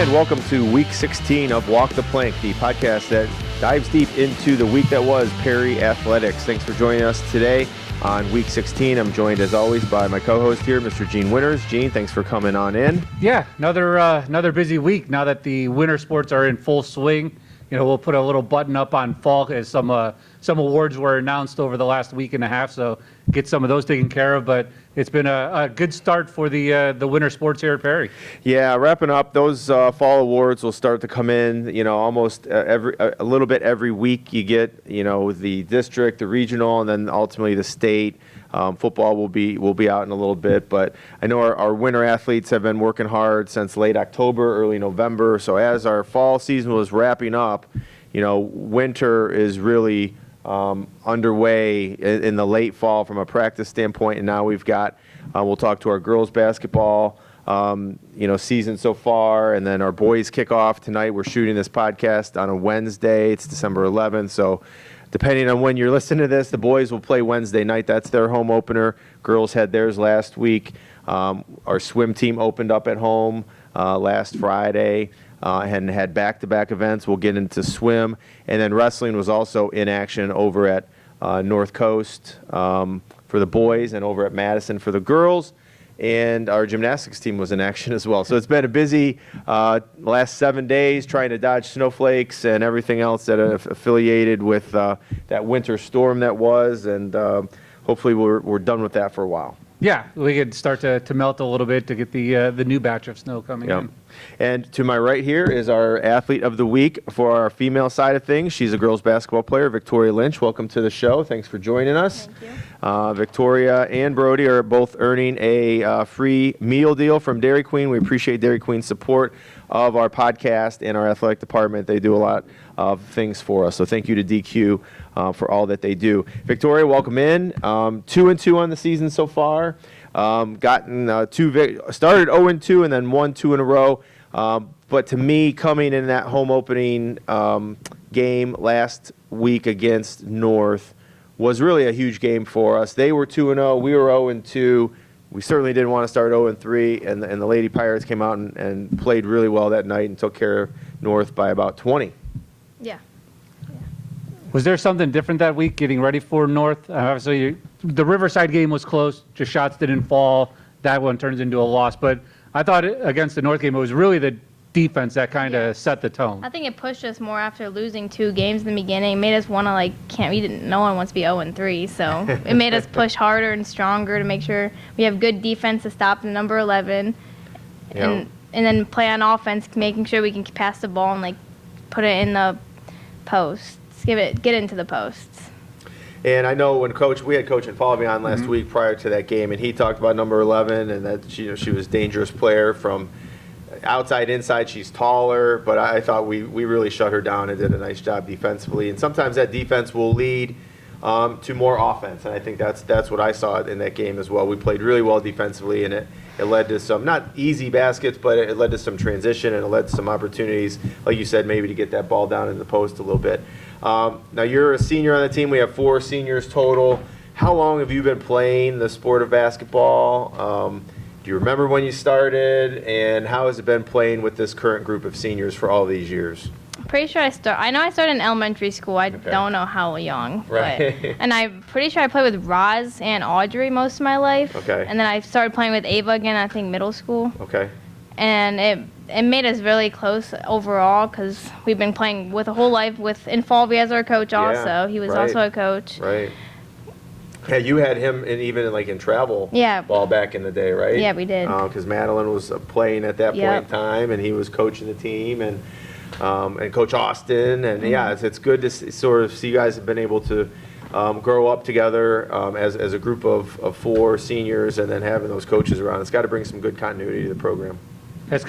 and welcome to Week 16 of Walk the Plank, the podcast that dives deep into the week that was Perry Athletics. Thanks for joining us today on Week 16. I'm joined, as always, by my co-host here, Mr. Gene Winters. Gene, thanks for coming on in. Yeah, another busy week now that the winter sports are in full swing. You know, we'll put a little button up on fall as some awards were announced over the last week and a half, so get some of those taken care of. But it's been a good start for the winter sports here at Perry. Yeah, wrapping up, those fall awards will start to come in, you know, almost a little bit every week. You get, you know, the district, the regional, and then ultimately the state. Football will be out in a little bit, but I know our winter athletes have been working hard since late October, early November. So as our fall season was wrapping up, you know, winter is really underway in the late fall from a practice standpoint, and now we've got we'll talk to our girls basketball season so far, and then our boys kick off tonight. We're shooting this podcast on a Wednesday. It's December 11th, so depending on when you're listening to this, the boys will play Wednesday night. That's their home opener. Girls had theirs last week. Our swim team opened up at home last Friday and had back-to-back events. We'll get into swim. And then wrestling was also in action over at North Coast for the boys and over at Madison for the girls. And our gymnastics team was in action as well. So it's been a busy last 7 days trying to dodge snowflakes and everything else that are affiliated with that winter storm that was. And hopefully we're done with that for a while. Yeah, we could start to melt a little bit to get the new batch of snow coming in. And to my right here is our athlete of the week for our female side of things. She's a girls basketball player, Victoria Lynch. Welcome to the show. Thanks for joining us. Thank you. Victoria and Brody are both earning a free meal deal from Dairy Queen. We appreciate Dairy Queen's support of our podcast and our athletic department. They do a lot of things for us. So thank you to DQ for all that they do. Victoria, welcome in. 2-2 on the season so far. Started 0-2 and then won 2 in a row. But to me, coming in that home opening game last week against North was really a huge game for us. They were 2-0. We were 0-2. We certainly didn't want to start 0-3, and the Lady Pirates came out and played really well that night and took care of North by about 20. Yeah. Was there something different that week getting ready for North? Obviously, the Riverside game was close. Just shots didn't fall. That one turns into a loss. But I thought against the North game, it was really the defense that kind of set the tone. I think it pushed us more after losing 2 games in the beginning. It made us want to, no one wants to be 0-3. So it made us push harder and stronger to make sure we have good defense to stop the number 11. Yeah. And then play on offense, making sure we can pass the ball and put it in the posts. Get into the posts. And I know when we had Coach Infalvi on last week prior to that game, and he talked about number 11 and that she was a dangerous player from outside, inside. She's taller, but I thought we really shut her down and did a nice job defensively. And sometimes that defense will lead to more offense, and I think that's what I saw in that game as well. We played really well defensively, and it led to some not easy baskets, but it led to some transition, and it led to some opportunities, like you said, maybe to get that ball down in the post a little bit. Now you're a senior on the team. We have 4 seniors total. How long have you been playing the sport of basketball? Do you remember when you started, and how has it been playing with this current group of seniors for all these years? Pretty sure I know I started in elementary school. I don't know how young. Right. And I'm pretty sure I played with Roz and Audrey most of my life. Okay. And then I started playing with Ava again, I think middle school. Okay. And it made us really close overall because we've been playing with a whole life with Infalvi as our coach also. Yeah, He was right. also a coach. Right. Yeah, you had him in travel Yeah. ball back in the day, right? Yeah, we did. Because Madeline was playing at that point in Yep. time, and he was coaching the team, and Coach Austin, and yeah, it's good to sort of see you guys have been able to grow up together as a group of 4 seniors, and then having those coaches around. It's got to bring some good continuity to the program. Has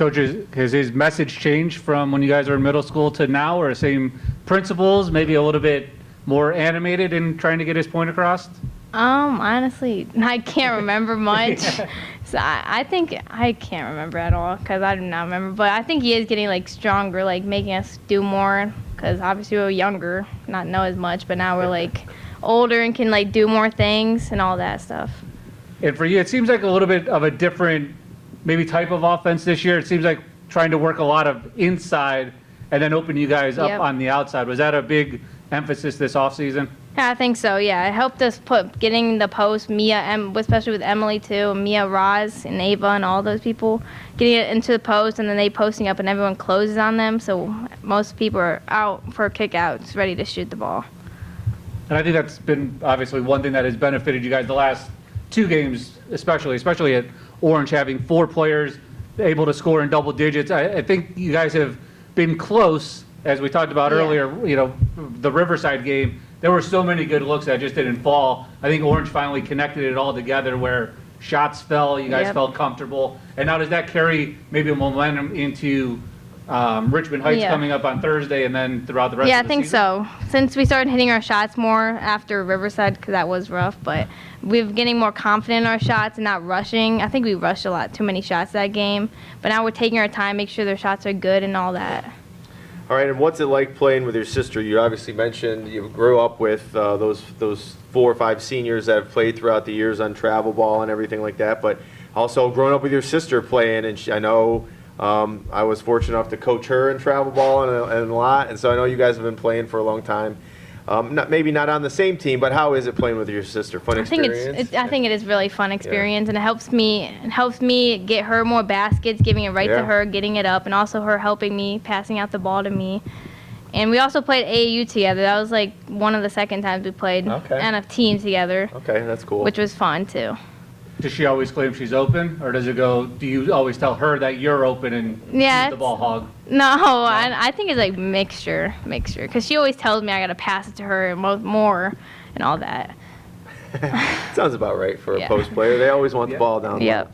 his message changed from when you guys were in middle school to now, or same principles, maybe a little bit more animated in trying to get his point across? Honestly, I can't remember much. So I think I can't remember at all because I do not remember. But I think he is getting stronger, making us do more because obviously we were younger, not know as much. But now we're older and can do more things and all that stuff. And for you, it seems like a little bit of a different maybe type of offense this year. It seems like trying to work a lot of inside and then open you guys up Yep. on the outside. Was that a big emphasis this offseason? Yeah, I think so. Yeah, it helped us getting the post. Especially with Emily too, Mia, Roz, and Ava, and all those people getting it into the post, and then they posting up, and everyone closes on them. So most people are out for kick outs, ready to shoot the ball. And I think that's been obviously one thing that has benefited you guys the last 2 games, especially at Orange, having 4 players able to score in double digits. I think you guys have been close, as we talked about Yeah. earlier, the Riverside game. There were so many good looks that just didn't fall. I think Orange finally connected it all together where shots fell, you guys Yep. felt comfortable. And now does that carry maybe a momentum into Richmond Heights Yeah. coming up on Thursday and then throughout the rest Yeah, of I the think season? so. Since we started hitting our shots more after Riverside, because that was rough, but we're getting more confident in our shots and not rushing. I think we rushed a lot, too many shots that game. But now we're taking our time, make sure their shots are good and all that. All right, and what's it like playing with your sister? You obviously mentioned you grew up with those 4 or 5 seniors that have played throughout the years on travel ball and everything like that, but also growing up with your sister playing, and I know I was fortunate enough to coach her in travel ball and a lot, and so I know you guys have been playing for a long time. Maybe not on the same team, but how is it playing with your sister? Fun I think experience? I think it is really fun experience, and it helps me get her more baskets, giving it right Yeah. to her, getting it up, and also her helping me, passing out the ball to me. And we also played AAU together. That was like one of the second times we played Okay. on a team together, Okay, that's cool. which was fun too. Does she always claim she's open, or do you always tell her that you're open and Yeah, she's the ball hog? No, I think it's like mixture, because she always tells me I gotta pass it to her more and all that. Sounds about right for a Yeah. post player. They always want the Yeah. ball down. Yep.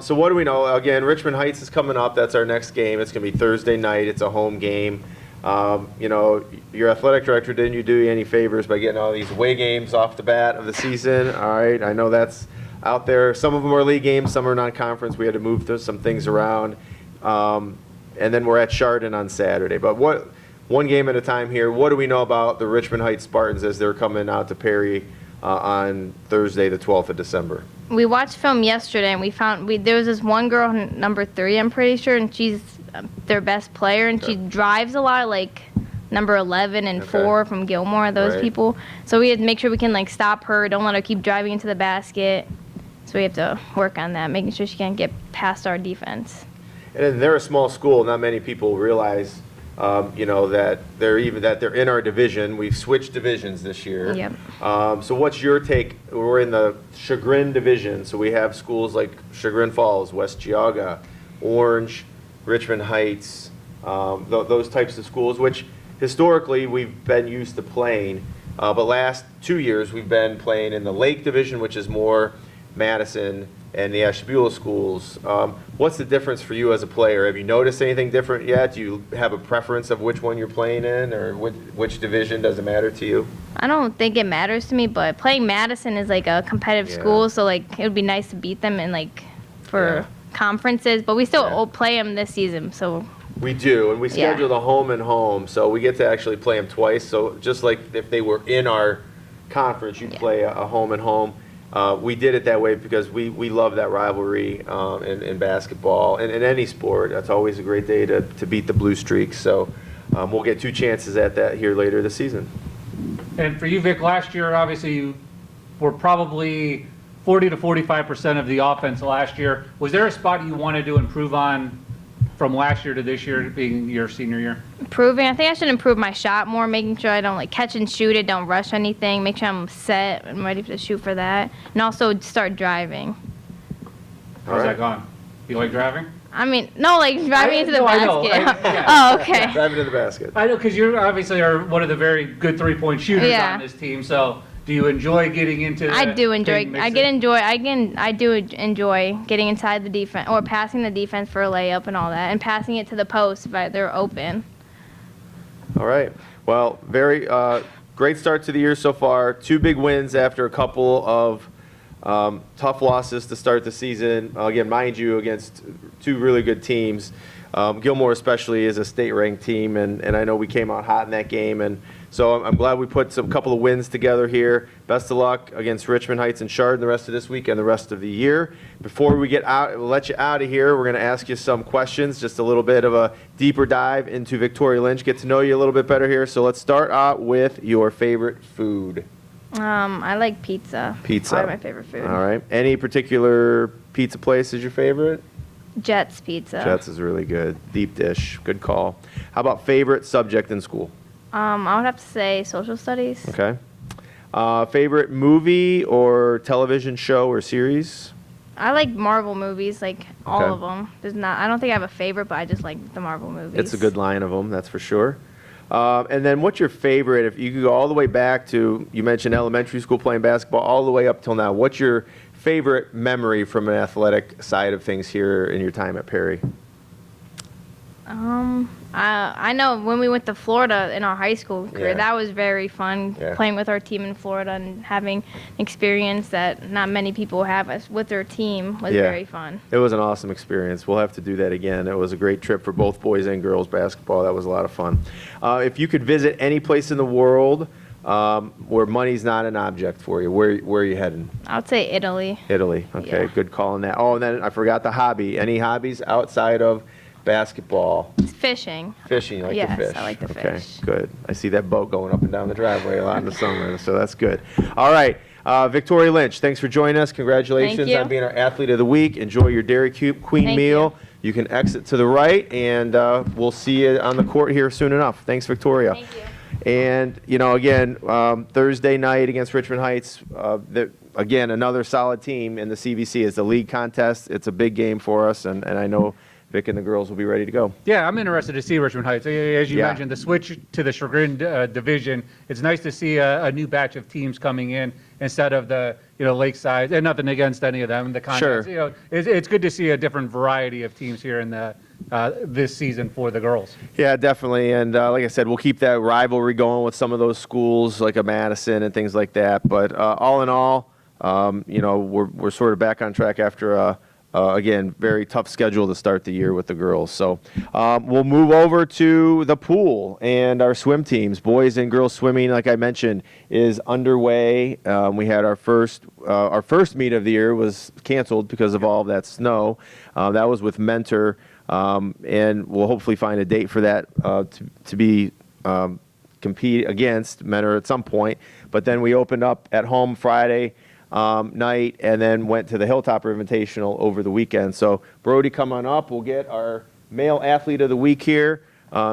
So what do we know? Again, Richmond Heights is coming up. That's our next game. It's going to be Thursday night. It's a home game. Your athletic director, didn't you do you any favors by getting all these away games off the bat of the season? All right. I know that's out there. Some of them are league games. Some are non-conference. We had to move some things around. And then we're at Chardon on Saturday. But one game at a time here. What do we know about the Richmond Heights Spartans as they're coming out to Perry on Thursday, the 12th of December? We watched film yesterday, and there was this one girl, number 3, I'm pretty sure, and she's their best player, and she drives a lot, like number 11 and Okay. 4 from Gilmore, those Right. people. So we had to make sure we can like stop her, don't let her keep driving into the basket. So we have to work on that, making sure she can't get past our defense. And then they're a small school. Not many people realize, that they're in our division. We've switched divisions this year. Yep. So what's your take? We're in the Chagrin division, so we have schools like Chagrin Falls, West Geauga, Orange, Richmond Heights, those types of schools, which historically we've been used to playing. But last 2 years we've been playing in the Lake division, which is more Madison and the Ashtabula schools. What's the difference for you as a player? Have you noticed anything different yet? Do you have a preference of which one you're playing in, or which division? Does it matter to you? I don't think it matters to me, but playing Madison is like a competitive Yeah. school, so like it would be nice to beat them in like for Yeah. conferences. But we still Yeah. will play them this season, so We do, and we Yeah. schedule the home and home, so we get to actually play them twice. So just like if they were in our conference, you'd Yeah. play a home and home. We did it that way because we love that rivalry in basketball and in any sport. That's always a great day to beat the Blue Streaks. So we'll get 2 chances at that here later this season. And for you, Vic, last year, obviously, you were probably 40 to 45% of the offense last year. Was there a spot you wanted to improve on from last year to this year, being your senior year? improving. I think I should improve my shot more, making sure I don't like catch and shoot it, don't rush anything, make sure I'm set and ready to shoot for that, and also start driving. How's All right. that gone? You like driving? I mean, no, like driving into the No, I know. basket. Yeah. Oh, okay. Drive into the basket. I know, because you obviously are one of the very good three-point shooters Yeah. on this team. So, do you enjoy getting into? I that do enjoy. big I do enjoy getting inside the defense or passing the defense for a layup and all that, and passing it to the post if they're open. All right. Well, very great start to the year so far. 2 big wins after a couple of tough losses to start the season. Again, mind you, against 2 really good teams. Gilmore especially is a state-ranked team, and I know we came out hot in that game. And So I'm glad we put some couple of wins together here. Best of luck against Richmond Heights and Chardon the rest of this week and the rest of the year. Before we get out, we'll let you out of here. We're going to ask you some questions, just a little bit of a deeper dive into Victoria Lynch, get to know you a little bit better here. So let's start out with your favorite food. I like pizza. Pizza. Probably my favorite food. All right. Any particular pizza place is your favorite? Jets Pizza. Jets is really good. Deep dish. Good call. How about favorite subject in school? I would have to say social studies. Okay. Favorite movie or television show or series? I like Marvel movies, like all Okay. of them. I don't think I have a favorite, but I just like the Marvel movies. It's a good line of them, that's for sure. And then what's your favorite, if you could go all the way back to, you mentioned elementary school playing basketball, all the way up till now, what's your favorite memory from an athletic side of things here in your time at Perry? I know when we went to Florida in our high school career, Yeah. that was very fun. Yeah. Playing with our team in Florida and having an experience that not many people have with their team was Yeah. very fun. It was an awesome experience. We'll have to do that again. It was a great trip for both boys and girls basketball. That was a lot of fun. If you could visit any place in the world where money's not an object for you, where are you heading? I would say Italy. Italy. Okay, Yeah. good call on that. Oh, and then I forgot the hobby. Any hobbies outside of basketball? Fishing. Fishing, you like Yes, to fish? I like to Okay, fish. good. I see that boat going up and down the driveway a lot in the summer, so that's good. All right, Victoria Lynch, thanks for joining us. Congratulations Thank you. on being our Athlete of the Week. Enjoy your Dairy Queen Thank meal. You can exit to the right, and we'll see you on the court here soon enough. Thanks, Victoria. Thank you. And, again, Thursday night against Richmond Heights, again, another solid team in the CVC. It's a league contest. It's a big game for us, and I know Vic and the girls will be ready to go. Yeah, I'm interested to see Richmond Heights. As you Yeah. mentioned, the switch to the Chagrin division, it's nice to see a new batch of teams coming in instead of the, Lakeside, and nothing against any of them, the contest. Sure. It's good to see a different variety of teams here in the this season for the girls. Yeah, definitely. And like I said, we'll keep that rivalry going with some of those schools like a Madison and things like that. But all in all, we're sort of back on track after again, very tough schedule to start the year with the girls. So we'll move over to the pool and our swim teams. Boys and girls swimming, like I mentioned, is underway. We had our first meet of the year was canceled because of all of that snow. That was with Mentor, and we'll hopefully find a date for that to be compete against Mentor at some point. But then we opened up at home Friday night, and then went to the Hilltopper Invitational over the weekend. So Brody, come on up. We'll get our male athlete of the week here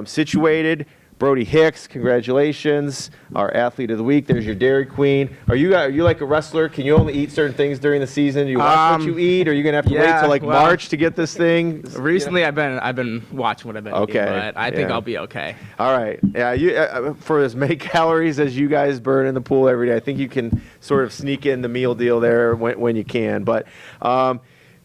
situated. Brody Hicks, congratulations, our athlete of the week. There's your Dairy Queen. Are you like a wrestler? Can you only eat certain things during the season? Do you watch what you eat? Or are you gonna have to wait till March to get this thing? Recently, I've been watching what I've been eating, but I think I'll be okay. All right. Yeah. You for as many calories as you guys burn in the pool every day, I think you can sort of sneak in the meal deal there when you can. But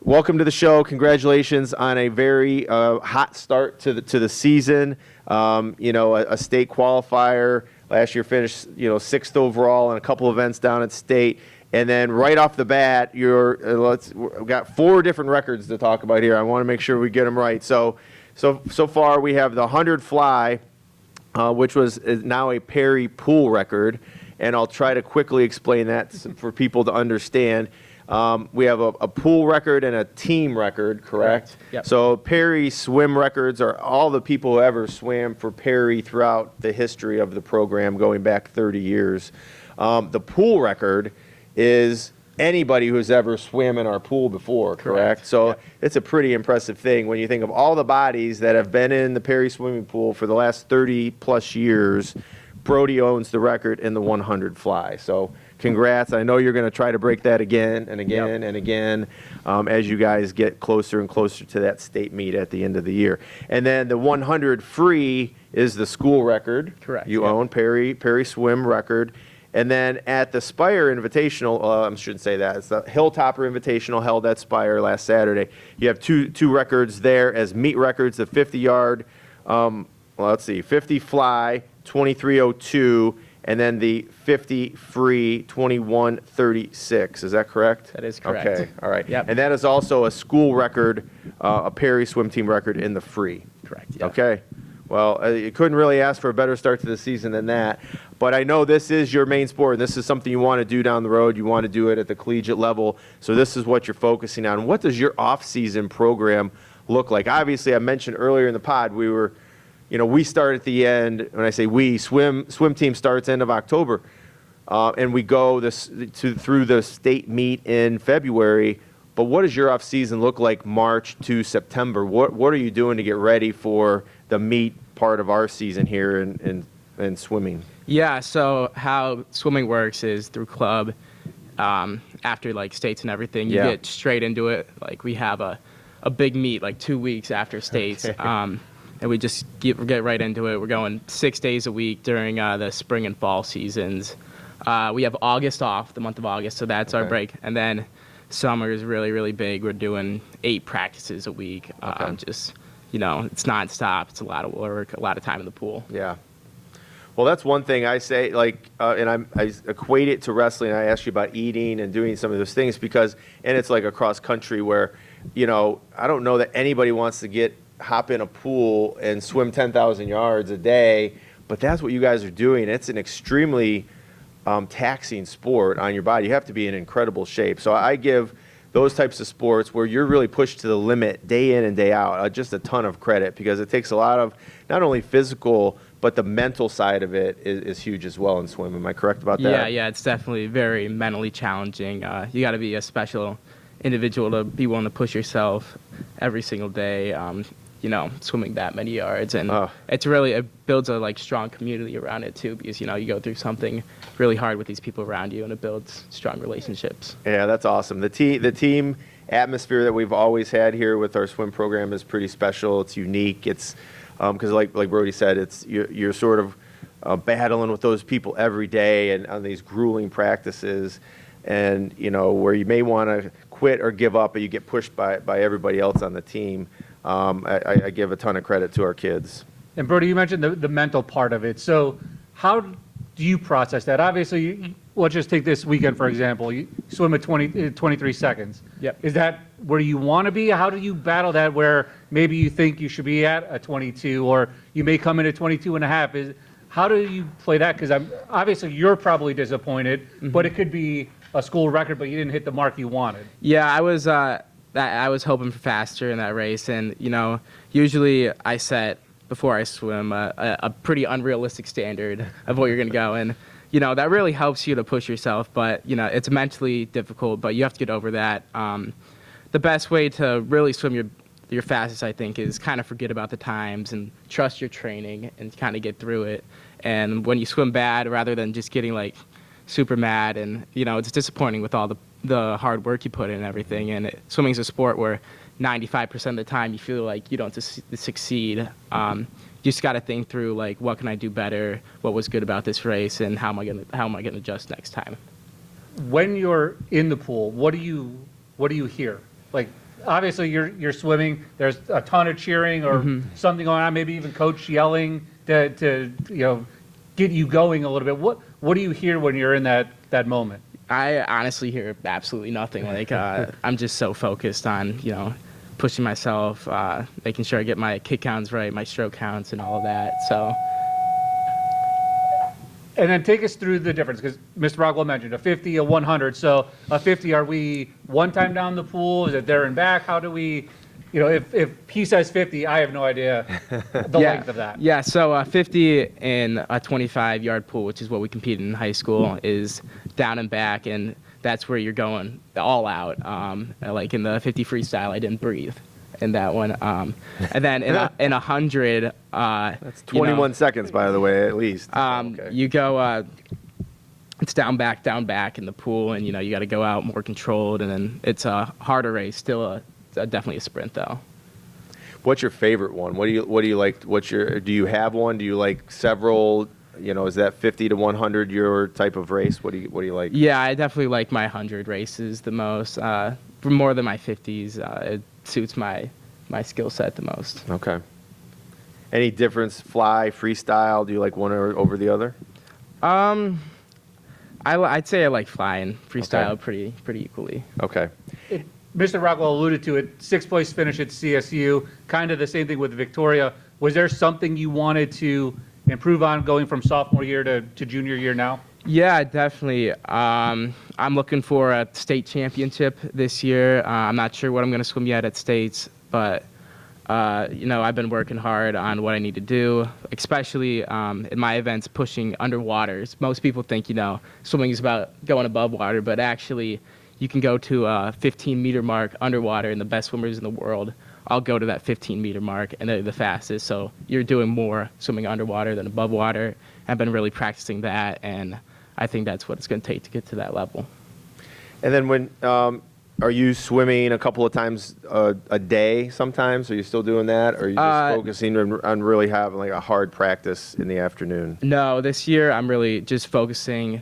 welcome to the show. Congratulations on a very hot start to the season. A state qualifier. Last year finished, 6th overall in a couple events down at state. And then right off the bat, we've got 4 different records to talk about here. I want to make sure we get them right. So far we have the 100 fly, which is now a Perry pool record. And I'll try to quickly explain that for people to understand. We have a pool record and a team record, correct? Yep. So Perry swim records are all the people who ever swam for Perry throughout the history of the program, going back 30 years. The pool record is anybody who's ever swam in our pool before, correct? So Yep. it's a pretty impressive thing when you think of all the bodies that have been in the Perry swimming pool for the last 30 plus years. Brody owns the record in the 100 fly. So congrats. I know you're going to try to break that again and again and again as you guys get closer and closer to that state meet at the end of the year. And then the 100 free is the school record. Correct, You yep. own Perry swim record. And then at the Spire Invitational, I shouldn't say that. It's the Hilltopper Invitational held at Spire last Saturday. You have two records there as meet records, the 50-yard, 50 fly, 23:02, and then the 50 free, 21:36. Is that correct? That is correct. Okay, all right. Yep. And that is also a school record, a Perry swim team record in the free. Correct. Yeah. Okay. Well, you couldn't really ask for a better start to the season than that. But I know this is your main sport, and this is something you want to do down the road. You want to do it at the collegiate level. So this is what you're focusing on. What does your off-season program look like? Obviously, I mentioned earlier in the pod, we start at the end. When I say we, swim team starts end of October, and we go through the state meet in February. But what does your off season look like March to September? What are you doing to get ready for the meet part of our season here in swimming? Yeah, so how swimming works is through club. After like states and everything, you get straight into it. Like we have a big meet like 2 weeks after states, and we just get right into it. We're going 6 days a week during the spring and fall seasons. We have August off, the month of August, so that's our break, and then summer is really, really big. We're doing 8 practices a week. It's nonstop. It's a lot of work, a lot of time in the pool. Yeah. Well, that's one thing I say, and I equate it to wrestling. I asked you about eating and doing some of those things and it's like across country where, I don't know that anybody wants to hop in a pool and swim 10,000 yards a day, but that's what you guys are doing. It's an extremely taxing sport on your body. You have to be in incredible shape. So I give those types of sports where you're really pushed to the limit day in and day out just a ton of credit, because it takes a lot of not only physical but the mental side of it is huge as well in swim. Am I correct about that? Yeah, it's definitely very mentally challenging. You got to be a special individual to be willing to push yourself every single day. Swimming that many yards, and it builds a strong community around it too, because you go through something really hard with these people around you, and it builds strong relationships. Yeah, that's awesome. The team atmosphere that we've always had here with our swim program is pretty special. It's unique. It's because like Brody said, you're sort of battling with those people every day and on these grueling practices, and where you may want to quit or give up, but you get pushed by everybody else on the team. I give a ton of credit to our kids. And Brody, you mentioned the mental part of it. So how do you process that? Obviously, let's just take this weekend, for example. You swim at 23 seconds. Yep. Is that where you want to be? How do you battle that where maybe you think you should be at a 22, or you may come in at 22 and a half? How do you play that? Because obviously you're probably disappointed, but it could be a school record, but you didn't hit the mark you wanted. Yeah, I was hoping for faster in that race, and usually I set before I swim a pretty unrealistic standard of what you're going to go, and that really helps you to push yourself, but it's mentally difficult, but you have to get over that. The best way to really swim your fastest, I think, is kind of forget about the times and trust your training and kind of get through it. And when you swim bad, rather than just getting super mad, and it's disappointing with all the hard work you put in and everything, and swimming is a sport where 95% of the time you feel like you don't succeed. You just got to think through what can I do better, what was good about this race, and how am I gonna adjust next time. When you're in the pool, what do you hear? Obviously you're swimming, there's a ton of cheering or something going on, maybe even coach yelling to get you going a little bit. What do you hear when you're in that moment? I honestly hear absolutely nothing. I'm just so focused on, pushing myself, making sure I get my kick counts right, my stroke counts, and all of that. So. And then take us through the difference, because Mr. Rockwell mentioned a 50, a 100. So a 50, are we one time down the pool? Is it there and back? How do we, if he says 50, I have no idea the length of that. Yeah, so 50 in a 25-yard pool, which is what we competed in high school, is down and back, and that's where you're going all out. In the 50 freestyle, I didn't breathe in that one. And then in 100, that's 21 seconds, by the way, at least. Okay. You go, it's down back in the pool, and you got to go out more controlled, and then it's a harder race, still definitely a sprint though. What's your favorite one? What do you like? Do you have one? Do you like several? Is that 50 to 100 your type of race? What do you like? Yeah, I definitely like my 100 races the most, more than my 50s. It suits my skill set the most. Okay. Any difference, fly, freestyle? Do you like one over the other? I'd say I like flying, freestyle pretty equally. Okay. Mr. Rockwell alluded to it, 6th place finish at CSU, kind of the same thing with Victoria. Was there something you wanted to improve on going from sophomore year to junior year now? Yeah, definitely. I'm looking for a state championship this year. I'm not sure what I'm going to swim yet at states, but I've been working hard on what I need to do, especially in my events pushing underwaters. Most people think, swimming is about going above water, but actually you can go to a 15-meter mark underwater, and the best swimmers in the world all go to that 15-meter mark, and they're the fastest. So you're doing more swimming underwater than above water. I've been really practicing that, and I think that's what it's going to take to get to that level. And then when are you swimming a couple of times a day sometimes? Are you still doing that? Or are you just focusing on really having like a hard practice in the afternoon? No, this year I'm really just focusing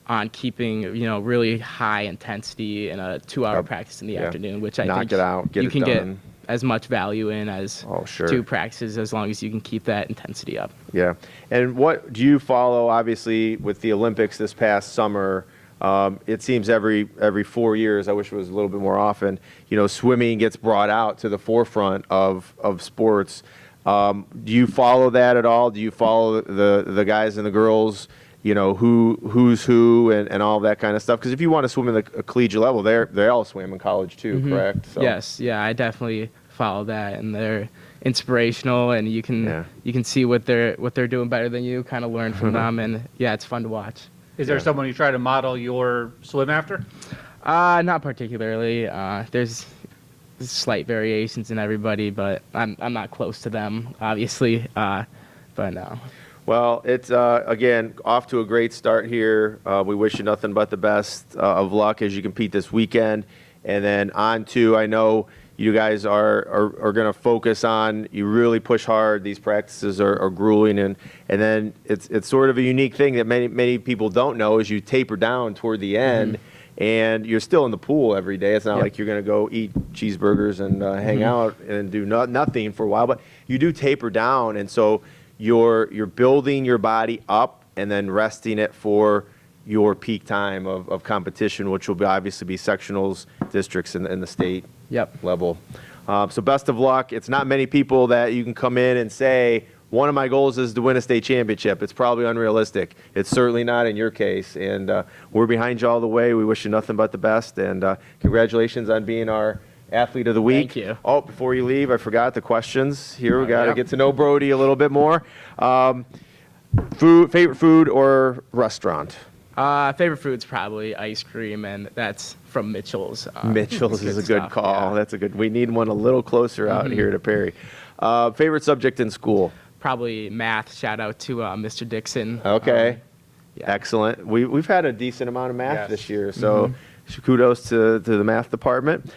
on keeping, really high intensity in a 2-hour practice in the afternoon, which I think it out, get you it can done. get as much value in as sure. 2 practices as long as you can keep that intensity up. Yeah. And what do you follow, obviously, with the Olympics this past summer? It seems every 4 years, I wish it was a little bit more often, swimming gets brought out to the forefront of sports. Do you follow that at all? Do you follow the guys and the girls, who's who and all that kind of stuff? Because if you want to swim at a collegiate level, they all swam in college too, correct? So. Yes, yeah, I definitely follow that, and they're inspirational, and you can see what they're doing better than you, kind of learn from them, and yeah, it's fun to watch. Is there someone you try to model your swim after? Not particularly. There's slight variations in everybody, but I'm not close to them, obviously. But no. Well, it's, again, off to a great start here. We wish you nothing but the best of luck as you compete this weekend. And then on to, I know you guys are going to focus on, you really push hard. These practices are grueling. And then it's sort of a unique thing that many people don't know is you taper down toward the end. And you're still in the pool every day. It's not like you're going to go eat cheeseburgers and hang out and do nothing for a while. But you do taper down. And so you're building your body up and then resting it for your peak time of competition, which will obviously be sectionals, districts, in the state level. So best of luck. It's not many people that you can come in and say, one of my goals is to win a state championship. It's probably unrealistic. It's certainly not in your case. And we're behind you all the way. We wish you nothing but the best. And congratulations on being our Athlete of the Week. Thank you. Oh, before you leave, I forgot the questions. Here, we got to get to know Brody a little bit more. Favorite food or restaurant? Favorite food's probably ice cream, and that's from Mitchell's. Mitchell's is a good stuff, call. yeah. That's a good. We need one a little closer out here to Perry. Favorite subject in school? Probably math. Shout out to Mr. Dixon. Okay. Yeah. Excellent. We've had a decent amount of math Yes. this year, so kudos to the math department.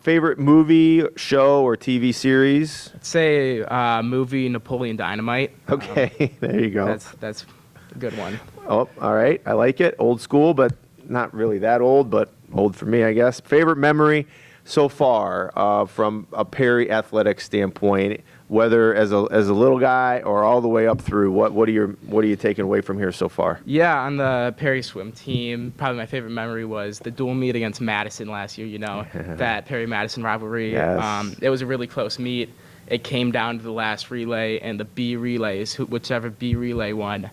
Favorite movie, show, or TV series? I'd say movie Napoleon Dynamite. Okay, there you go. That's a good one. Oh, all right. I like it. Old school, but not really that old, but old for me, I guess. Favorite memory so far from a Perry athletic standpoint, whether as a little guy or all the way up through. What are you taking away from here so far? Yeah, on the Perry swim team, probably my favorite memory was the dual meet against Madison last year. That Perry-Madison rivalry. Yes. It was a really close meet. It came down to the last relay, and the B relays, whichever B relay won,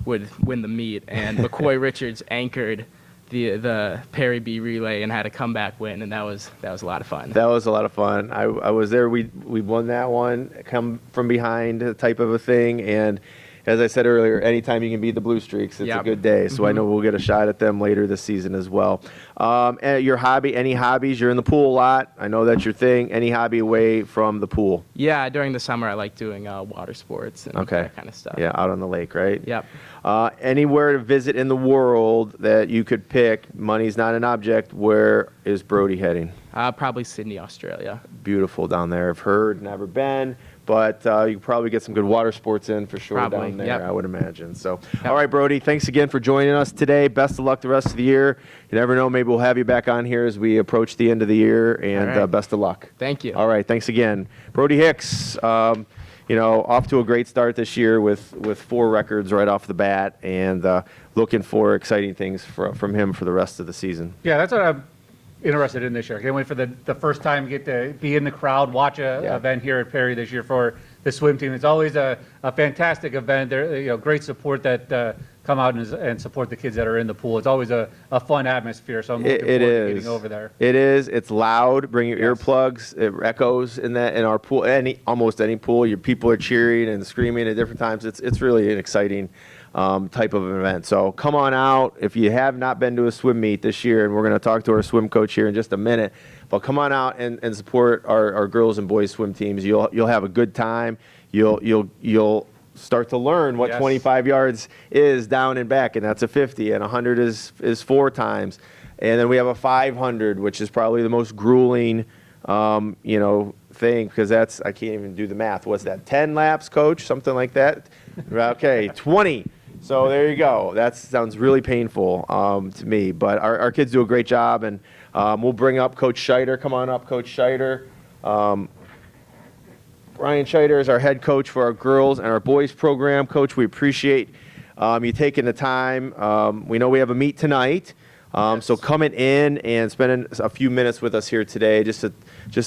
would win the meet. And McCoy Richards anchored the Perry B relay and had a comeback win, and that was a lot of fun. That was a lot of fun. I was there. We won that one, come from behind type of a thing. And as I said earlier, anytime you can beat the Blue Streaks, it's a good day. So I know we'll get a shot at them later this season as well. And your hobby, any hobbies? You're in the pool a lot. I know that's your thing. Any hobby away from the pool? Yeah, during the summer I like doing water sports and that kind of stuff. Yeah, out on the lake, right? Yep. Anywhere to visit in the world that you could pick, money's not an object, where is Brody heading? Probably Sydney, Australia. Beautiful down there. I've heard, never been, but you can probably get some good water sports in for sure Probably, down there, yep. I would imagine. So, all right, Brody, thanks again for joining us today. Best of luck the rest of the year. You never know, maybe we'll have you back on here as we approach the end of the year, and All right. best of luck. Thank you. All right, thanks again. Brody Hicks, off to a great start this year with 4 records right off the bat, and looking for exciting things from him for the rest of the season. Yeah, that's what interested in this year. Can't wait for the first time get to be in the crowd, watch a Yeah. event here at Perry this year for the swim team. It's always a fantastic event. There, great support that come out and support the kids that are in the pool. It's always a fun atmosphere. So I'm looking forward It to is. getting over there. It is. It's loud. Bring your Yes. earplugs. It echoes in our pool. Almost any pool. Your people are cheering and screaming at different times. It's really an exciting type of event. So come on out if you have not been to a swim meet this year, and we're going to talk to our swim coach here in just a minute. But come on out and support our girls and boys swim teams. You'll have a good time. You'll start to learn what Yes. 25 yards is down and back, and that's a 50, and 100 is 4 times. And then we have a 500, which is probably the most grueling, thing, because I can't even do the math. What's that, 10 laps, coach? Something like that? Okay, 20. So there you go. That sounds really painful to me. But our kids do a great job, and we'll bring up Coach Scheider. Come on up, Coach Scheider. Brian Scheider is our head coach for our girls and our boys program. Coach, we appreciate you taking the time. We know we have a meet tonight. So coming in and spending a few minutes with us here today just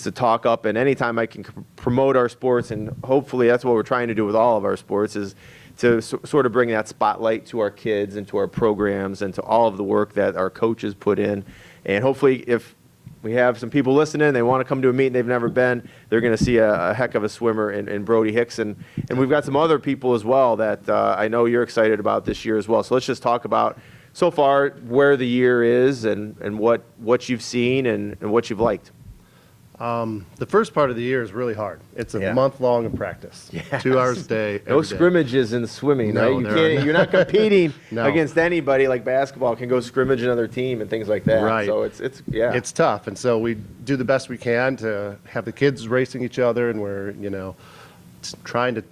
to talk up, and anytime I can promote our sports, and hopefully that's what we're trying to do with all of our sports, is to sort of bring that spotlight to our kids and to our programs and to all of the work that our coaches put in. And hopefully if we have some people listening, they want to come to a meet and they've never been, they're going to see a heck of a swimmer in Brody Hicks. And we've got some other people as well that I know you're excited about this year as well. So let's just talk about so far where the year is and what you've seen and what you've liked. The first part of the year is really hard. It's a Yeah. month long of practice, Yes. 2 hours a day. No every day. scrimmages in swimming, No, right? there are You're not competing No. against anybody like basketball can go scrimmage another team and things like that. Right. So it's yeah. It's tough, and so we do the best we can to have the kids racing each other, and we're trying to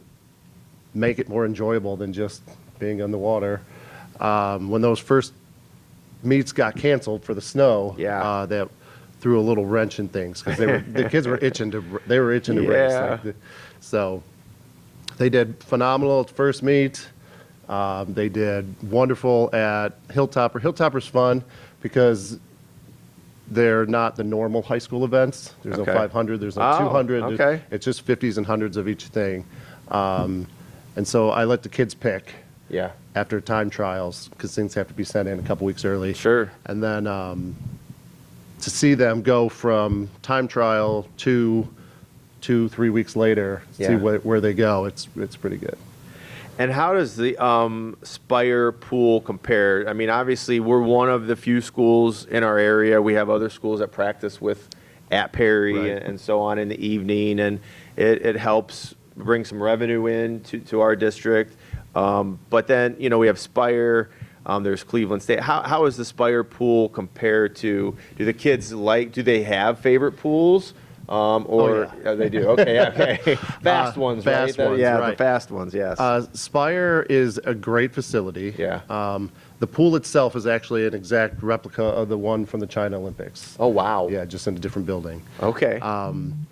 make it more enjoyable than just being on the water. When those first meets got canceled for the snow, Yeah. that threw a little wrench in things because the kids were itching to race. Yeah. So they did phenomenal at the first meet. They did wonderful at Hilltopper. Hilltopper's fun because they're not the normal high school events. There's Okay. no 500, there's no Oh, 200. okay. It's just 50s and 100s of each thing. And so I let the kids pick Yeah. after time trials because things have to be sent in a couple weeks early. Sure. And then to see them go from time trial to 2-3 weeks later, Yeah. see where they go, it's pretty good. And how does the Spire pool compare? I mean, obviously, we're one of the few schools in our area. We have other schools that practice with at Perry Right. and so on in the evening, and it helps bring some revenue in to our district. But then, we have Spire. There's Cleveland State. How is the Spire pool compared to? Do the kids do they have favorite pools? Or yeah. They do. Okay. Fast ones, fast right? ones, Yeah, the right. fast ones. Yes. Spire is a great facility. Yeah. The pool itself is actually an exact replica of the one from the China Olympics. Oh wow. Yeah, just in a different building. Okay.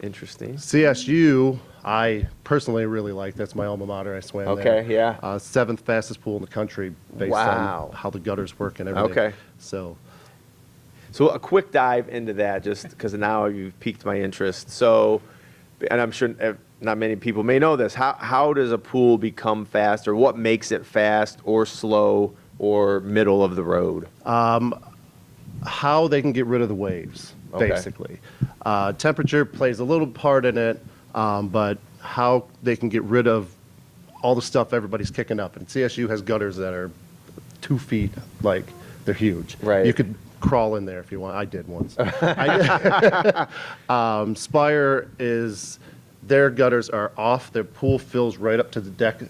Interesting. CSU, I personally really like. That's my alma mater. I swam there. Okay, yeah. 7th fastest pool in the country based Wow. on how the gutters work and everything. Okay. So So a quick dive into that, just because now you've piqued my interest. So, and I'm sure not many people may know this. How does a pool become fast, or what makes it fast or slow or middle of the road? how they can get rid of the waves, Okay. basically. Temperature plays a little part in it, but how they can get rid of all the stuff everybody's kicking up. And CSU has gutters that are 2 feet, like they're huge. Right. You could crawl in there if you want. I did once. Spire is, their gutters are off. Their pool fills right up to the deck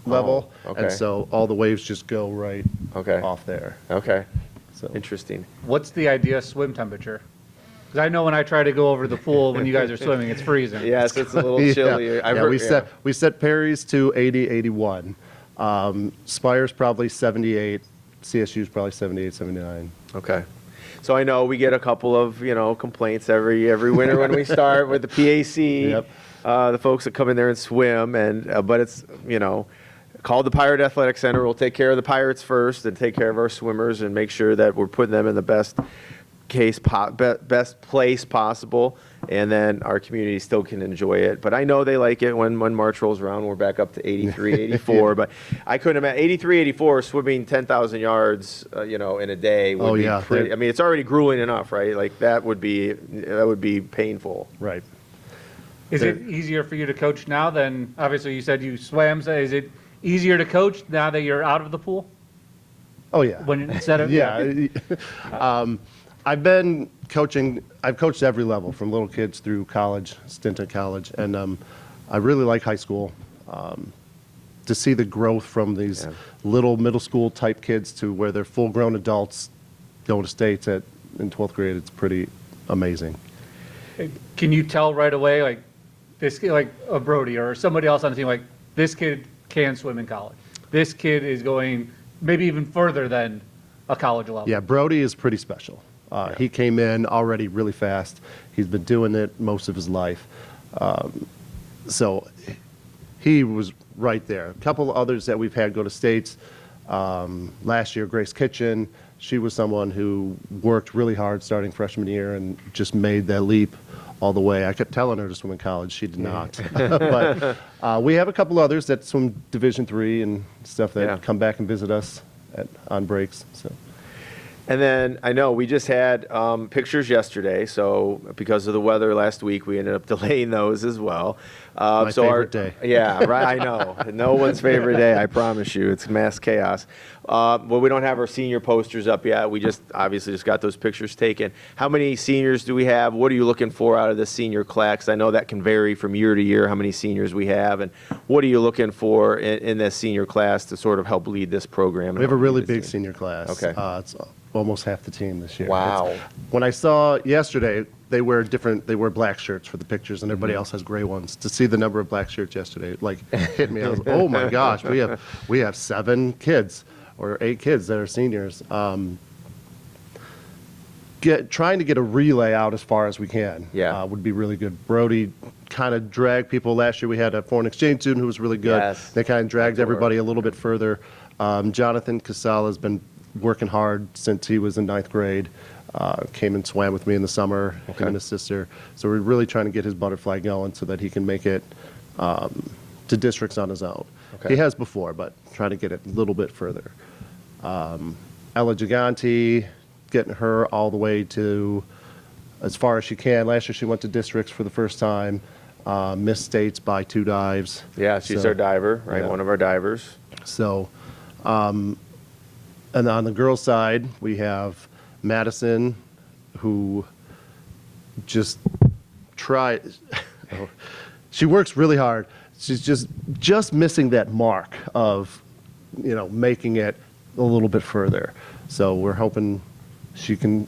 level. okay. And so all the waves just go right Okay. off there. Okay. So. Interesting. What's the ideal swim temperature? Because I know when I try to go over the pool when you guys are swimming, it's freezing. Yes, it's a little chillier. I've Yeah, heard- we set Perry's to 80, 81. Spire's probably 78. CSU's probably 78, 79. Okay. So I know we get a couple of, complaints every winter when we start with the PAC, Yep. the folks that come in there and swim, but it's, called the Pirate Athletic Center. We'll take care of the Pirates first and take care of our swimmers and make sure that we're putting them in the best best place possible, and then our community still can enjoy it. But I know they like it when March rolls around. We're back up to 83, 84. But I couldn't imagine 83, 84 swimming 10,000 yards, in a day would Oh, be yeah. pretty. I mean, it's already grueling enough, right? Like that would be painful. Right. Is it easier for you to coach now than, obviously you said you swam, so is it easier to coach now that you're out of the pool? Oh, yeah. When instead of Yeah. I've been coaching. I've coached every level, from little kids through college, stint at college, and I really like high school. To see the growth from these little middle school type kids to where they're full grown adults going to states in 12th grade, it's pretty amazing. Can you tell right away, like this kid, like a Brody or somebody else on the team, like this kid can swim in college. This kid is going maybe even further than a college level. Yeah, Brody is pretty special. He came in already really fast. He's been doing it most of his life. So he was right there. A couple of others that we've had go to states. Last year, Grace Kitchen, she was someone who worked really hard starting freshman year and just made that leap all the way. I kept telling her to swim in college. She did not. But we have a couple others that swim Division III and stuff that come back and visit us on breaks. So. And then I know we just had pictures yesterday, so because of the weather last week, we ended up delaying those as well. My favorite day. Yeah, right. I know. No one's favorite day. I promise you, it's mass chaos. Well, we don't have our senior posters up yet. We obviously just got those pictures taken. How many seniors do we have? What are you looking for out of the senior class? I know that can vary from year to year how many seniors we have, and what are you looking for in this senior class to sort of help lead this program? We have a really big senior class. Okay. It's almost half the team this year. Wow. When I saw yesterday, they wear black shirts for the pictures, and everybody else has gray ones. To see the number of black shirts yesterday, hit me. I was, oh my gosh, we have 7 kids or 8 kids that are seniors. Trying to get a relay out as far as we can would be really good. Brody kind of dragged people. Last year we had a foreign exchange student who was really good. Yes. They kind of dragged everybody a little bit further. Jonathan Casala has been working hard since he was in 9th grade. Came and swam with me in the summer, him and his sister. So we're really trying to get his butterfly going so that he can make it to districts on his own. Okay. He has before, but trying to get it a little bit further. Ella Giganti, getting her all the way to as far as she can. Last year she went to districts for the first time, missed states by 2 dives. Yeah, she's So, our diver, right? yeah. One of our divers. So, and on the girls' side, we have Madison, who just she works really hard. She's just missing that mark of, making it a little bit further. So we're hoping she can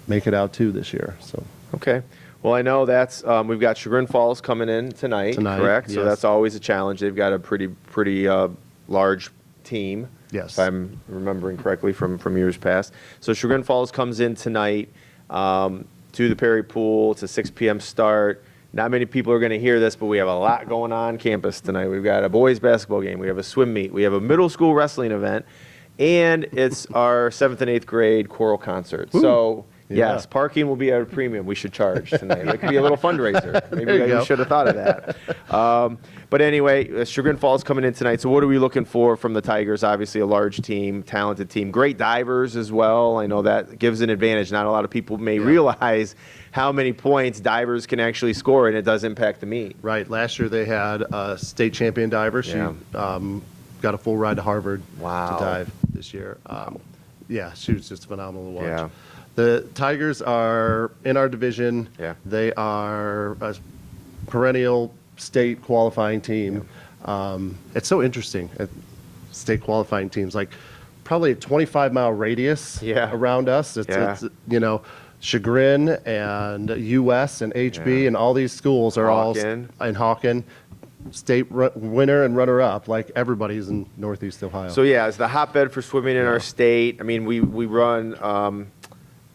make it out too this year. So. Okay. Well, I know that's we've got Chagrin Falls coming in tonight, correct? So yes. that's always a challenge. They've got a pretty large team. Yes. If I'm remembering correctly from years past. So Chagrin Falls comes in tonight to the Perry Pool. It's a 6 p.m. start. Not many people are going to hear this, but we have a lot going on campus tonight. We've got a boys basketball game. We have a swim meet. We have a middle school wrestling event. And it's our 7th and 8th grade choral concert. Ooh. So, Yeah. yes, parking will be at a premium. We should charge tonight. It could be a little fundraiser. Maybe There you I go. should have thought of that. But anyway, Chagrin Falls coming in tonight. So what are we looking for from the Tigers? Obviously, a large team, talented team, great divers as well. I know that gives an advantage. Not a lot of people may realize how many points divers can actually score, and it does impact the meet. Right. Last year they had a state champion diver. She Yeah. got a full ride to Harvard Wow. to dive this year. Yeah, she was just phenomenal to watch. Yeah. The Tigers are in our division. Yeah. They are a perennial state qualifying team. It's so interesting. State qualifying teams, like probably a 25-mile radius Yeah. around us. It's Chagrin and US and HB Yeah. and all these schools are Hawken. all in Hawken, state winner and runner-up, like everybody's in Northeast Ohio. So yeah, it's the hotbed for swimming in our state. I mean, we run.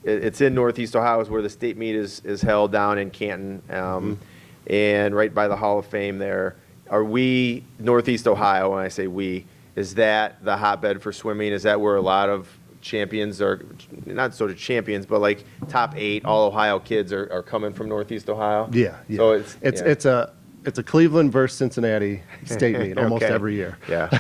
It's in Northeast Ohio, is where the state meet is held down in Canton, and right by the Hall of Fame there. Are we Northeast Ohio? When I say we, is that the hotbed for swimming? Is that where a lot of champions are not sort of champions, but like top 8 all Ohio kids are coming from Northeast Ohio. Yeah, yeah. So it's a Cleveland versus Cincinnati state meet almost Okay. every year. Yeah,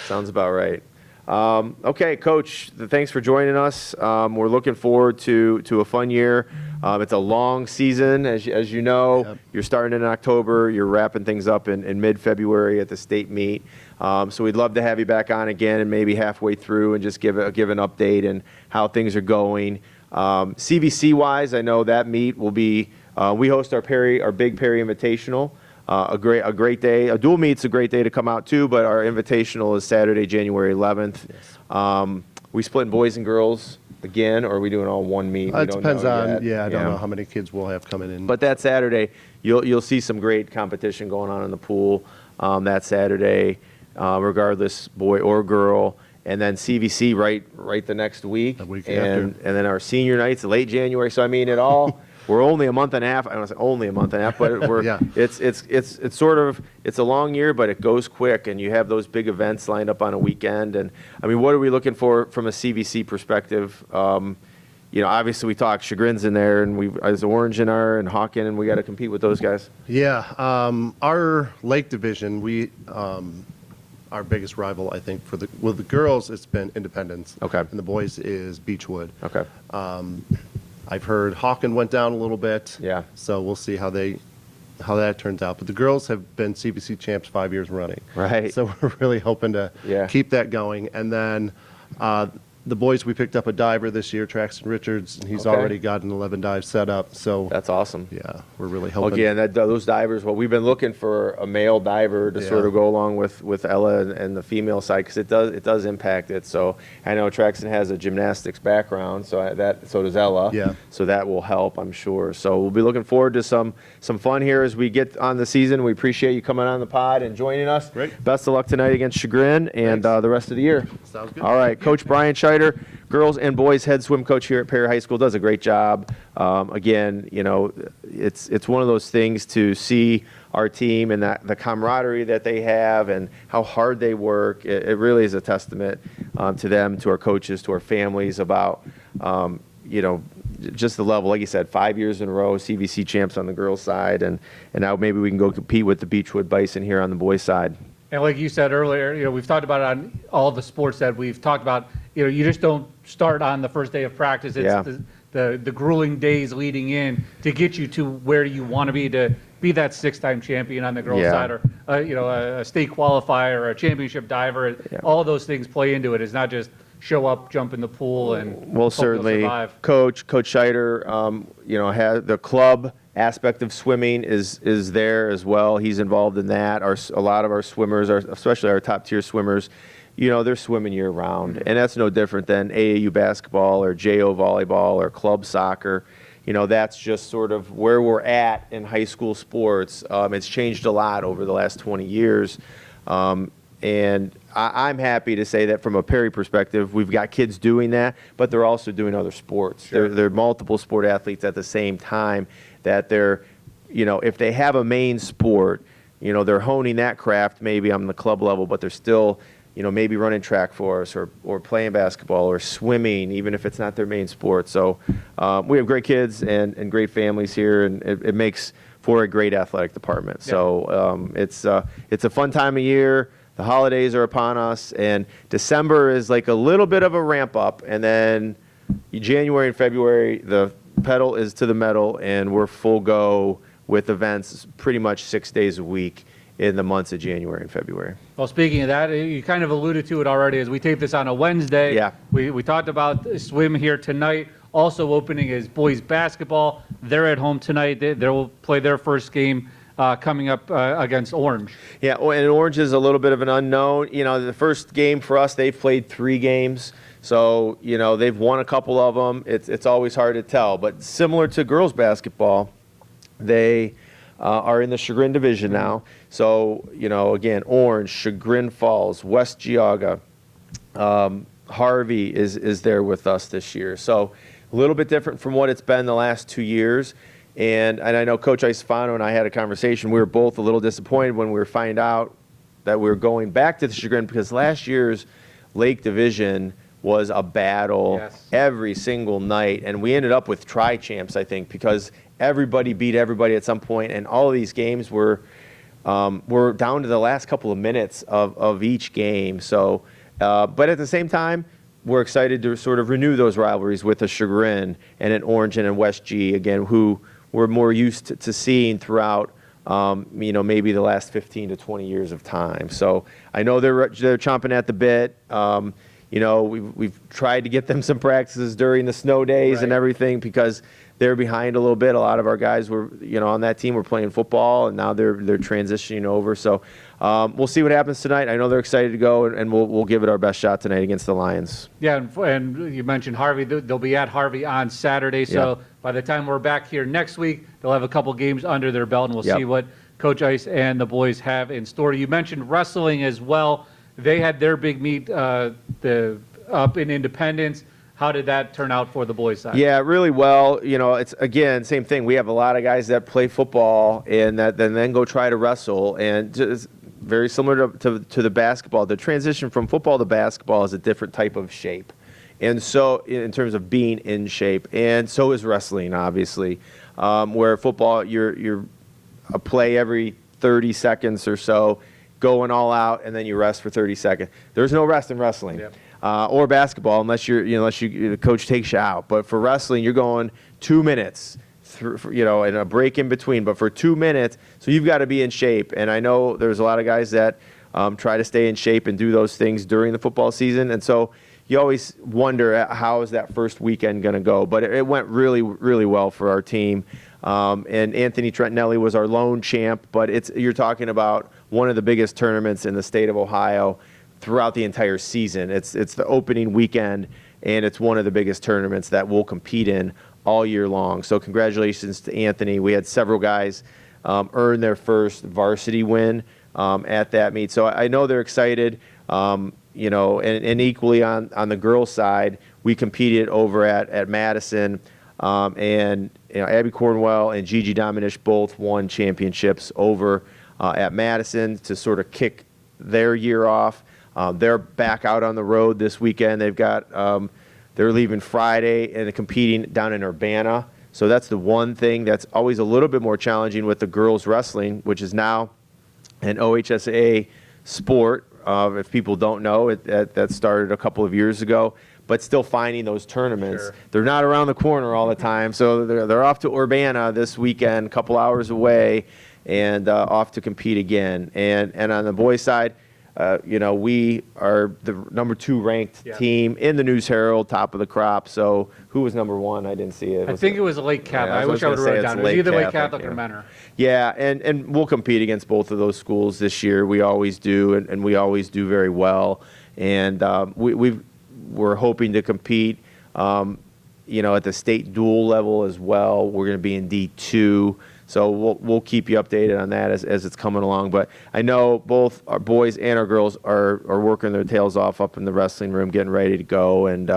sounds about right. Okay, Coach, thanks for joining us. We're looking forward to a fun year. It's a long season, as you know. Yep. You're starting in October. You're wrapping things up in mid-February at the state meet. So we'd love to have you back on again and maybe halfway through and just give an update and how things are going. CVC-wise, I know that meet will be, we host our big Perry Invitational. A great day. A dual meet's a great day to come out too, but our invitational is Saturday, January 11th. We split in boys and girls again, or are we doing all one meet? We It don't depends know on, yet. yeah, I don't know how many kids we'll have coming in. But that Saturday, you'll see some great competition going on in the pool that Saturday, regardless boy or girl. And then CVC right the next week. The week and after. and then our senior nights late January. So I mean it all. We're only a month and a half. I don't say only a month and a half, but we're Yeah. it's sort of it's a long year, but it goes quick, and you have those big events lined up on a weekend. And I mean, what are we looking for from a CVC perspective? Obviously we talk Chagrin's in there, and there's Orange in our and Hawken, and we got to compete with those guys. Yeah, our Lake Division, our biggest rival, I think, with the girls, it's been Independence. Okay. And the boys is Beechwood. Okay. I've heard Hawken went down a little bit. Yeah. So we'll see how that turns out. But the girls have been CBC champs 5 years running. Right. So we're really hoping to Yeah. keep that going. And then the boys, we picked up a diver this year, Traxton Richards, and he's Okay. already got an 11 dive set up. So That's awesome. yeah, we're really hoping. Again, those divers. Well, we've been looking for a male diver to Yeah. sort of go along with Ella and the female side, because it does impact it. So I know Traxton has a gymnastics background, so does Ella. Yeah. So that will help, I'm sure. So we'll be looking forward to some fun here as we get on the season. We appreciate you coming on the pod and joining us. Great. Best of luck tonight against Chagrin and Thanks. the rest of the year. Sounds good. All right, Coach Brian Scheider, girls and boys head swim coach here at Perry High School, does a great job. Again, it's one of those things to see our team and the camaraderie that they have and how hard they work. It really is a testament to them, to our coaches, to our families about, just the level. Like you said, 5 years in a row, CVC champs on the girls' side, and now maybe we can go compete with the Beechwood Bison here on the boys' side. And like you said earlier, we've talked about it on all the sports that we've talked about. You just don't start on the first day of practice. It's Yeah. the grueling days leading in to get you to where you want to be that 6-time champion on the girls' Yeah. side, or a state qualifier or a championship diver. Yeah. All those things play into it. It's not just show up, jump in the pool, and hope Well, you'll certainly, survive. Coach Scheider, has the club aspect of swimming is there as well. He's involved in that. A lot of our swimmers, especially our top tier swimmers, they're swimming year round, and that's no different than AAU basketball or JO volleyball or club soccer. That's just sort of where we're at in high school sports. It's changed a lot over the last 20 years. And I'm happy to say that from a Perry perspective, we've got kids doing that, but they're also doing other sports. Sure. They're multiple sport athletes at the same time, that they're, if they have a main sport, they're honing that craft maybe on the club level, but they're still, maybe running track for us or playing basketball or swimming, even if it's not their main sport. So we have great kids and great families here, and it makes for a great athletic department. So it's a fun time of year. The holidays are upon us, and December is like a little bit of a ramp up, and then January and February, the pedal is to the metal, and we're full go with events pretty much 6 days a week in the months of January and February. Well, speaking of that, you kind of alluded to it already as we tape this on a Wednesday. Yeah. We talked about swim here tonight. Also opening is boys basketball. They're at home tonight. They will play their first game coming up against Orange. Yeah, and Orange is a little bit of an unknown. The first game for us, they've played 3 games. So, they've won a couple of them. It's always hard to tell. But similar to girls basketball, they are in the Chagrin division now. So, again, Orange, Chagrin Falls, West Geauga, Harvey is there with us this year. So a little bit different from what it's been the last 2 years. And I know Coach Isofano and I had a conversation. We were both a little disappointed when we were find out that we were going back to the Chagrin, because last year's Lake Division was a battle Yes. every single night. And we ended up with tri-champs, I think, because everybody beat everybody at some point, and all of these games were down to the last couple of minutes of each game. So, but at the same time, we're excited to sort of renew those rivalries with a Chagrin and an Orange and a West G, again, who we're more used to seeing throughout, maybe the last 15 to 20 years of time. So I know they're chomping at the bit. We've tried to get them some practices during the snow days and Right. everything because they're behind a little bit. A lot of our guys were, on that team were playing football, and now they're transitioning over. So we'll see what happens tonight. I know they're excited to go, and we'll give it our best shot tonight against the Lions. Yeah, and you mentioned Harvey. They'll be at Harvey on Saturday. So Yeah. by the time we're back here next week, they'll have a couple games under their belt, and we'll Yep. see what Coach Ice and the boys have in store. You mentioned wrestling as well. They had their big meet up in Independence. How did that turn out for the boys' side? Yeah, really well. It's again same thing. We have a lot of guys that play football and that then go try to wrestle, and just very similar to the basketball. The transition from football to basketball is a different type of shape, and so in terms of being in shape, and so is wrestling, obviously. Where football, you're a play every 30 seconds or so, going all out, and then you rest for 30 seconds. There's no rest in wrestling. Yep. Or basketball, unless the coach takes you out. But for wrestling, you're going 2 minutes, and a break in between. But for 2 minutes, so you've got to be in shape. And I know there's a lot of guys that try to stay in shape and do those things during the football season. And so you always wonder how is that first weekend going to go. But it went really, really well for our team. And Anthony Trentinelli was our lone champ. But you're talking about one of the biggest tournaments in the state of Ohio throughout the entire season. It's the opening weekend, and it's one of the biggest tournaments that we'll compete in all year long. So congratulations to Anthony. We had several guys earn their first varsity win at that meet. So I know they're excited. And equally on the girls' side, we competed over at Madison, and Abby Cornwell and Gigi Dominish both won championships over at Madison to sort of kick their year off. They're back out on the road this weekend. They're leaving Friday and competing down in Urbana. So that's the one thing that's always a little bit more challenging with the girls wrestling, which is now an OHSAA sport. If people don't know, that started a couple of years ago, but still finding those tournaments. Sure. They're not around the corner all the time. So they're off to Urbana this weekend, a couple hours away, and off to compete again. And on the boys' side, we are the number 2 ranked team in the News Herald, top of the crop. So who was number 1? I didn't see it. I think it was Lake Catholic. Yeah, I wish I would have wrote it down. It was either Lake Catholic or yeah. Menor. Yeah, and we'll compete against both of those schools this year. We always do, and we always do very well. And we're hoping to compete, at the state dual level as well. We're going to be in D2. So we'll keep you updated on that as it's coming along. But I know both our boys and our girls are working their tails off up in the wrestling room, getting ready to go. And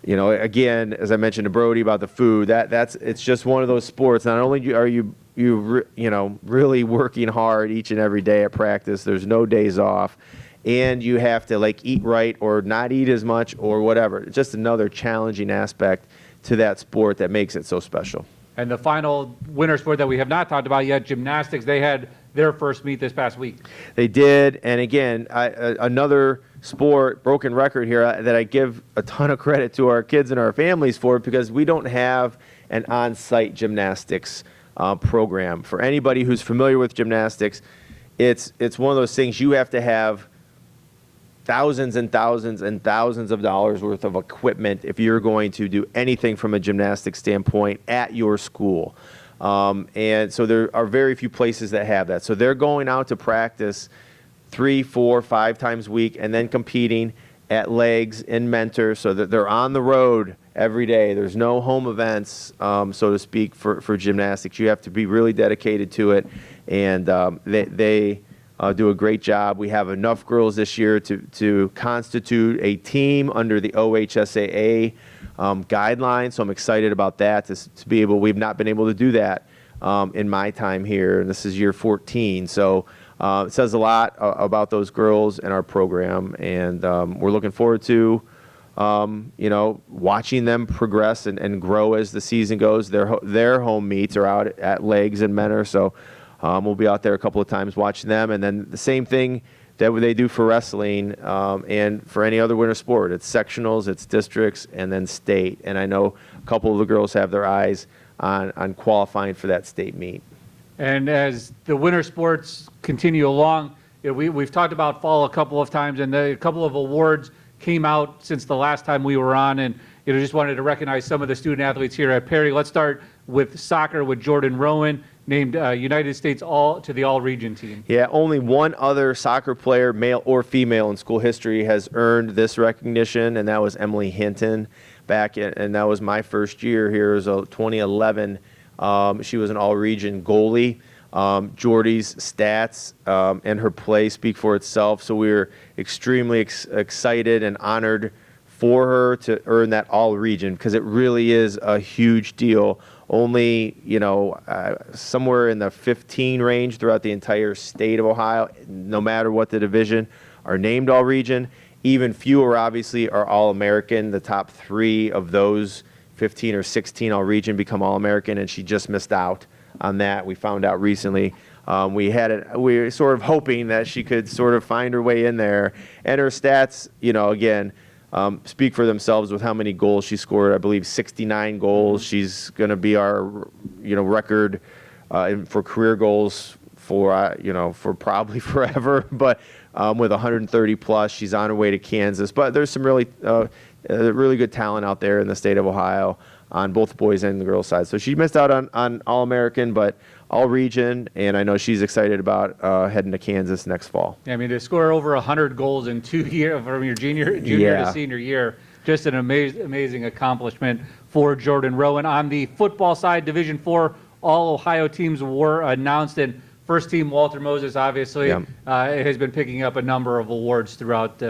again, as I mentioned to Brody about the food, it's just one of those sports. Not only are you really working hard each and every day at practice, there's no days off, and you have to eat right or not eat as much or whatever. It's just another challenging aspect to that sport that makes it so special. And the final winter sport that we have not talked about yet, gymnastics, they had their first meet this past week. They did, and again, another sport, broken record here, that I give a ton of credit to our kids and our families for, because we don't have an on-site gymnastics program. For anybody who's familiar with gymnastics, it's one of those things you have to have thousands and thousands and thousands of dollars worth of equipment if you're going to do anything from a gymnastics standpoint at your school. And so there are very few places that have that. So they're going out to practice 3, 4, 5 times a week and then competing at Legs and Mentor, so that they're on the road every day. There's no home events, so to speak, for gymnastics. You have to be really dedicated to it, and they do a great job. We have enough girls this year to constitute a team under the OHSAA guidelines, so I'm excited about that, to be able. We've not been able to do that in my time here, and this is year 14. So it says a lot about those girls and our program, and we're looking forward to you know, watching them progress and grow as the season goes. Their home meets are out at Legs and Menor, so we'll be out there a couple of times watching them. And then the same thing that they do for wrestling and for any other winter sport. It's sectionals, it's districts, and then state. And I know a couple of the girls have their eyes on qualifying for that state meet. And as the winter sports continue along, you know, we've talked about fall a couple of times, and a couple of awards came out since the last time we were on, and you know, just wanted to recognize some of the student athletes here at Perry. Let's start with soccer with Jordan Rowan, named United States All-Region team. Yeah, only one other soccer player, male or female, in school history has earned this recognition, and that was Emily Hinton and that was my first year here. It was 2011. She was an all-region goalie. Jordy's stats and her play speak for itself, so we were extremely excited and honored for her to earn that all-region, because it really is a huge deal. Only, you know, somewhere in the 15 range throughout the entire state of Ohio, no matter what the division, are named all-region. Even fewer, obviously, are All-American. The top 3 of those 15 or 16 all-region become All-American, and she just missed out on that. We found out recently. We were sort of hoping that she could sort of find her way in there. And her stats, you know, again, speak for themselves with how many goals she scored. I believe 69 goals. She's going to be our, you know, record for career goals for, you know, for probably forever. But with 130 plus, she's on her way to Kansas. But there's some really good talent out there in the state of Ohio on both the boys and the girls side. So she missed out on All-American, but all-region, and I know she's excited about heading to Kansas next fall. Yeah, I mean, to score over 100 goals in 2 years from your junior to senior year, just an amazing accomplishment for Jordan Rowan. On the football side, Division IV, all Ohio teams were announced, and first team Walter Moses, obviously, has been picking up a number of awards throughout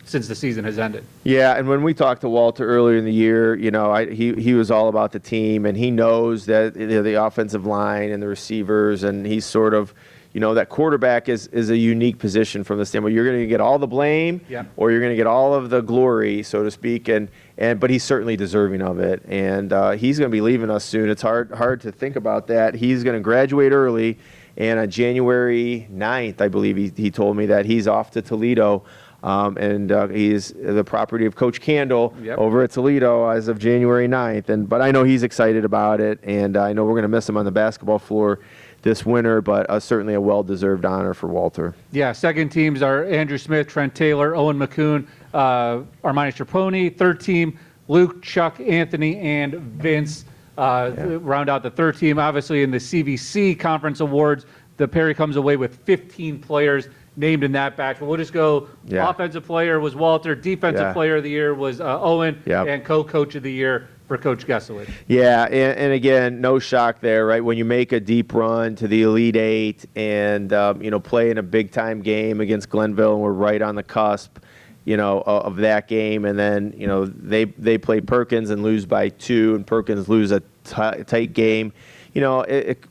since the season has ended. Yeah, and when we talked to Walter earlier in the year, you know, he was all about the team, and he knows that, you know, the offensive line and the receivers, and he's sort of, you know, that quarterback is a unique position from the standpoint. You're going to get all the blame, or you're going to get all of the glory, so to speak, but he's certainly deserving of it, and he's going to be leaving us soon. It's hard to think about that. He's going to graduate early, and on January 9th, I believe he told me that he's off to Toledo. He's the property of Coach Candle over at Toledo as of January 9th. But I know he's excited about it, and I know we're going to miss him on the basketball floor this winter, but certainly a well-deserved honor for Walter. Yeah, second teams are Andrew Smith, Trent Taylor, Owen McCoon, Armani Straponi. Third team, Luke, Chuck, Anthony, and Vince. Round out the third team. Obviously, in the CVC Conference Awards, the Perry comes away with 15 players named in that batch. But we'll just go offensive player was Walter, defensive player of the year was Owen, and co-coach of the year for Coach Gesselich. Yeah, and again, no shock there, right? When you make a deep run to the Elite Eight and, you know, play in a big-time game against Glenville, and we're right on the cusp, you know, of that game, and then, you know, they play Perkins and lose by 2, and Perkins lose a tight game. You know, it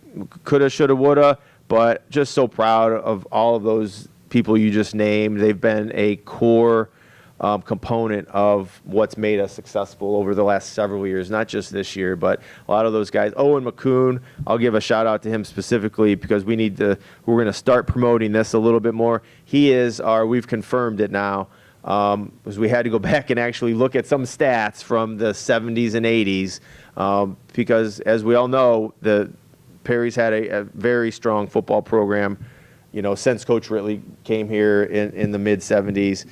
coulda, shoulda, woulda, but just so proud of all of those people you just named. They've been a core component of what's made us successful over the last several years, not just this year, but a lot of those guys. Owen McCoon, I'll give a shout out to him specifically because we're going to start promoting this a little bit more. He is we've confirmed it now, because we had to go back and actually look at some stats from the 70s and 80s, because as we all know, the Perry's had a very strong football program, you know, since Coach Ridley came here in the mid-'70s.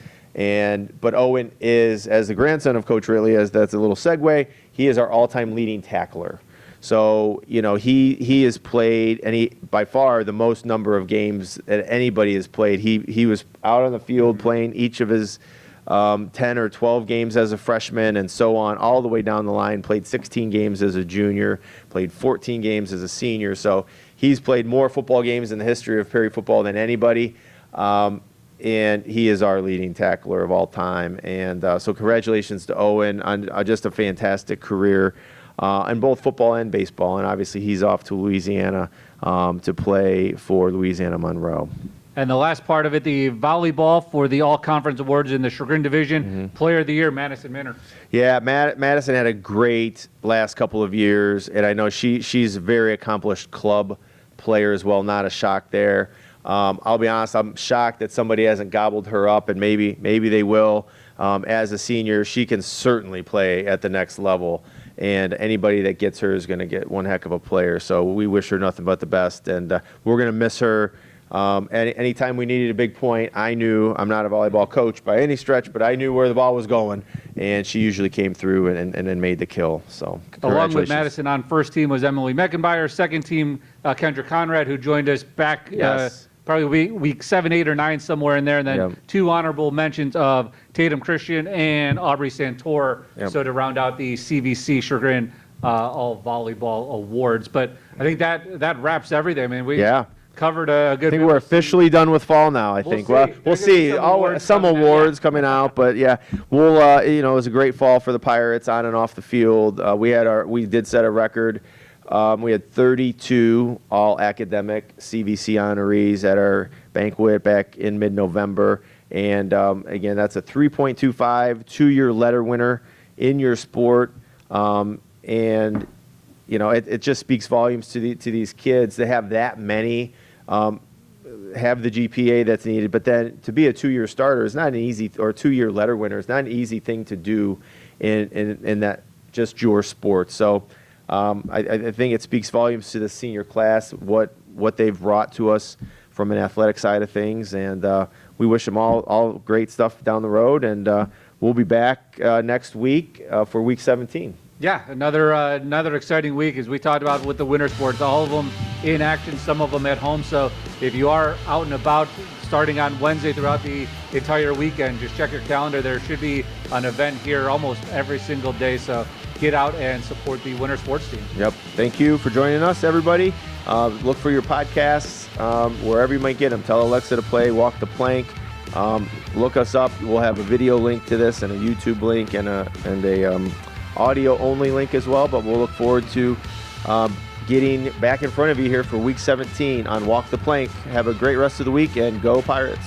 But Owen is, as the grandson of Coach Ridley, that's a little segue, he is our all-time leading tackler. So, you know, he has played, and he by far the most number of games that anybody has played. He was out on the field playing each of his 10 or 12 games as a freshman and so on, all the way down the line, played 16 games as a junior, played 14 games as a senior. So he's played more football games in the history of Perry football than anybody. And he is our leading tackler of all time. And so congratulations to Owen on just a fantastic career in both football and baseball. And obviously he's off to Louisiana to play for Louisiana Monroe. And the last part of it, the volleyball for the all-conference awards in the Chagrin Division. Player of the Year, Madison Minner. Yeah, Madison had a great last couple of years, and I know she's a very accomplished club player as well. Not a shock there. I'll be honest, I'm shocked that somebody hasn't gobbled her up, and maybe they will. As a senior, she can certainly play at the next level, and anybody that gets her is going to get one heck of a player. So we wish her nothing but the best, and we're going to miss her. Anytime we needed a big point, I'm not a volleyball coach by any stretch, but I knew where the ball was going, and she usually came through and then made the kill. So Along with congratulations. Madison on first team was Emily Meckenbauer. Second team, Kendra Conrad, who joined us back Yes. probably week 7, 8, or 9, somewhere in there. And then Yep. 2 honorable mentions of Tatum Christian and Aubrey Santor. Yep. So to round out the CVC Chagrin all volleyball awards. But I think that wraps everything. I mean, we Yeah. covered a good I think bit we're of- officially done with fall now. I think. see. Well, There's we'll gonna be see. some awards Some coming out, awards yeah. coming out, but yeah, we'll. It was a great fall for the Pirates on and off the field. We did set a record. We had 32 all academic CVC honorees at our banquet back in mid-November, and again, that's a 3.25 2-year letter winner in your sport, and it just speaks volumes to these kids to have that many. Have the GPA that's needed, but then to be a 2-year starter is not an easy, or 2-year letter winner is not an easy thing to do in that just your sport. So I think it speaks volumes to the senior class, what they've brought to us from an athletic side of things, and we wish them all great stuff down the road, and we'll be back next week for week 17. Yeah, another exciting week, as we talked about with the winter sports, all of them in action, some of them at home. So if you are out and about starting on Wednesday throughout the entire weekend, just check your calendar. There should be an event here almost every single day. So get out and support the winter sports team. Yep. Thank you for joining us, everybody. Look for your podcasts wherever you might get them. Tell Alexa to play Walk the Plank. Look us up. We'll have a video link to this and a YouTube link and a audio only link as well. But we'll look forward to getting back in front of you here for week 17 on Walk the Plank. Have a great rest of the week, and go Pirates.